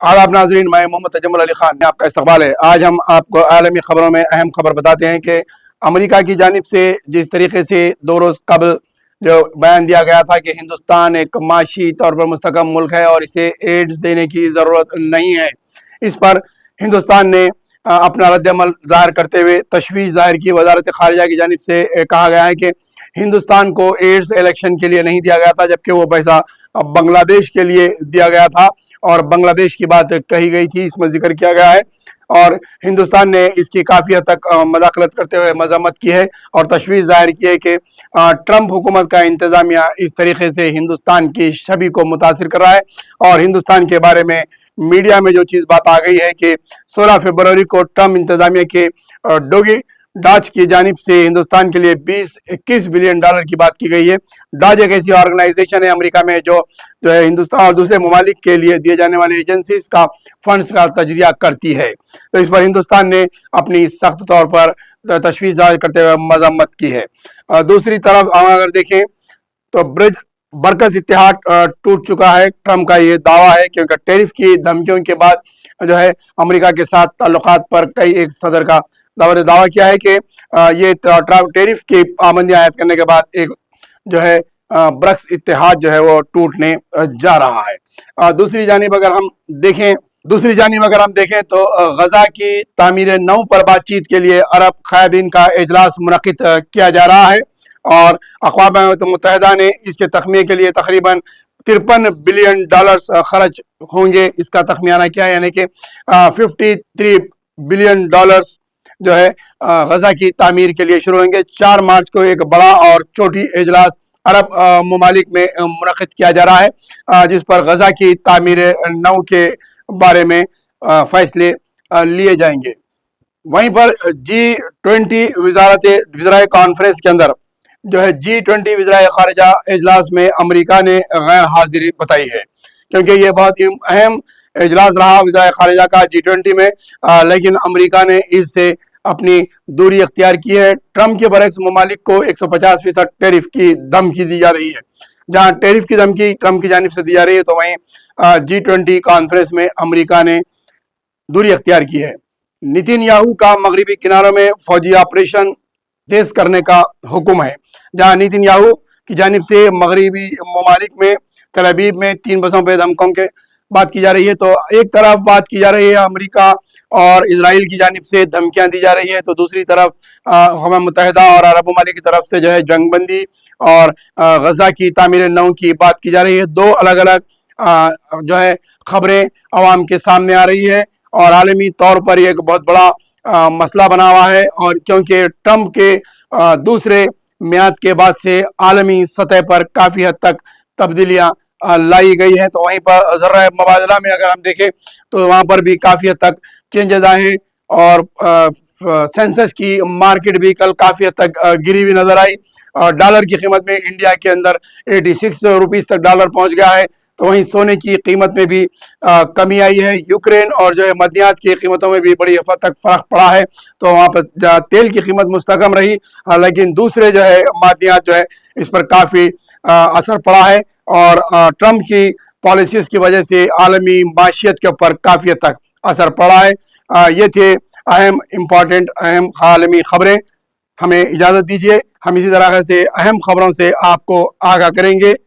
आदाब नाजरीन, मैं मोहम्मद तजम्मुल अली खान में आपका इस्तकबाल है। आज हम आपको आलमी खबरों में अहम खबर बताते हैं कि अमेरिका की जानिब से जिस तरीके से 2 रोज़ कबल जो बयान दिया गया था कि हिंदुस्तान एक माशी तौर पर मुस्तकम मुल्क है और इसे एड्स देने की ज़रूरत नहीं है, इस पर हिंदुस्तान ने अपना रद्दअमल ज़ाहिर करते हुए तशवीश ज़ाहिर की। वजारत ख़ारिजा की जानिब से कहा गया है कि हिंदुस्तान को एड्स इलेक्शन के लिए नहीं दिया गया था, जबकि वो पैसा बांग्लादेश के लिए दिया गया था और बांग्लादेश की बात कही गई थी, इसमें जिक्र किया गया है। और हिंदुस्तान ने इसकी काफ़ी हद तक मदाखलत करते हुए मजम्मत की है और तशवीश ज़ाहिर की है कि ट्रंप हुकूमत का इंतज़ामिया इस तरीके से हिंदुस्तान की छवि को मुतासिर कर रहा है। और हिंदुस्तान के बारे में मीडिया में जो चीज़ बात आ गई है कि 16 फरवरी को ट्रंप इंतज़ामिया के डोगी डाच की जानिब से हिंदुस्तान के लिए 20-21 बिलियन डॉलर की बात की गई है। डाच एक ऐसी ऑर्गेनाइजेशन है अमेरिका में जो है हिंदुस्तान और दूसरे ममालिक के लिए दिए जाने वाले एजेंसीज का फंड्स का तजरिया करती है। तो इस पर हिंदुस्तान ने अपनी सख्त तौर पर तशवीश जाहिर करते हुए मजम्मत की है। दूसरी तरफ हम अगर देखें तो ब्रिज बरकस इत्तेहाद टूट चुका है, ट्रंप का ये दावा है, क्योंकि टैरिफ की धमकियों के बाद जो है अमेरिका के साथ ताल्लुकात पर कई एक सदर का दावा किया है कि ये टैरिफ की पाबंदी आयद करने के बाद एक जो है ब्रिक्स इत्तेहाद जो है वो टूटने जा रहा है। दूसरी जानिब अगर हम देखें तो गजा की तामीर नौ पर बातचीत के लिए अरब कायदीन का इजलास मुनक्किद किया जा रहा है और अक़वाम मुत्तहिदा ने इसके तख्मीए के लिए तकरीबन 53 बिलियन डॉलर्स खर्च होंगे, इसका तखमियाना किया है, यानी कि 53 बिलियन डॉलर्स जो है गजा की तामीर के लिए शुरू होंगे। 4 मार्च को एक बड़ा और छोटी इजलास अरब ममालिक में मुनक्किद किया जा रहा है, जिस पर गजा की तामीर नौ के बारे में फैसले लिए जाएंगे। वहीं पर G20 वज़राए कॉन्फ्रेंस के अंदर जो है G20 वज़राए ख़ारिजा इजलास में अमेरिका ने गैर हाजिरी बताई है, क्योंकि ये बहुत ही अहम इजलास रहा वज़राए ख़ारिजा का G20 में, लेकिन अमेरिका ने इससे अपनी दूरी अख्तियार की है। ट्रंप के बरक्स ममालिक को 150% टैरिफ की धमकी दी जा रही है। जहां टैरिफ की धमकी ट्रंप की जानिब से दी जा रही है, तो वहीं G20 कॉन्फ्रेंस में अमेरिका ने दूरी अख्तियार की है। नेतन्याहू का मगरबी किनारों में फौजी ऑपरेशन तेज करने का हुक्म है। जहां नेतन्याहू की जानिब से मगरबी ममालिक में तल अवीव में 3 बसों पर धमकों के बात की जा रही है, तो एक तरफ बात की जा रही है अमेरिका और इजराइल की जानिब से धमकियां दी जा रही है, तो दूसरी तरफ अक़वाम मुत्तहिदा और अरब ममालिक की तरफ से जो है जंगबंदी और गजा की तामीर नौ की बात की जा रही है। 2 अलग अलग जो है खबरें अवाम के सामने आ रही है और आलमी तौर पर एक बहुत बड़ा मसला बना हुआ है। और क्योंकि ट्रंप के दूसरे मियाद के बाद से आलमी सतह पर काफ़ी हद तक तब्दीलियाँ लाई गई है, तो वहीं पर ज़र्रा मुबादला में अगर हम देखें तो वहाँ पर भी काफ़ी हद तक चेंजेस आए हैं और सेंसेक्स की मार्केट भी कल काफ़ी हद तक गिरी हुई नज़र आई। डॉलर की कीमत में इंडिया के अंदर 86 रुपीज़ तक डॉलर पहुँच गया है, तो वहीं सोने की कीमत में भी कमी आई है। यूक्रेन और जो है मदनियात की कीमतों में भी बड़ी हद तक फ़र्क पड़ा है, तो वहाँ पर तेल की कीमत मुस्तकम रही, लेकिन दूसरे जो है मादनियात जो है इस पर काफ़ी असर पड़ा है और ट्रंप की पॉलिसीज़ की वजह से आलमी माशियत के ऊपर काफ़ी हद तक असर पड़ा है। ये थे अहम आलमी खबरें। हमें इजाज़त दीजिए, हम इसी तरह से अहम खबरों से आपको आगाह करेंगे।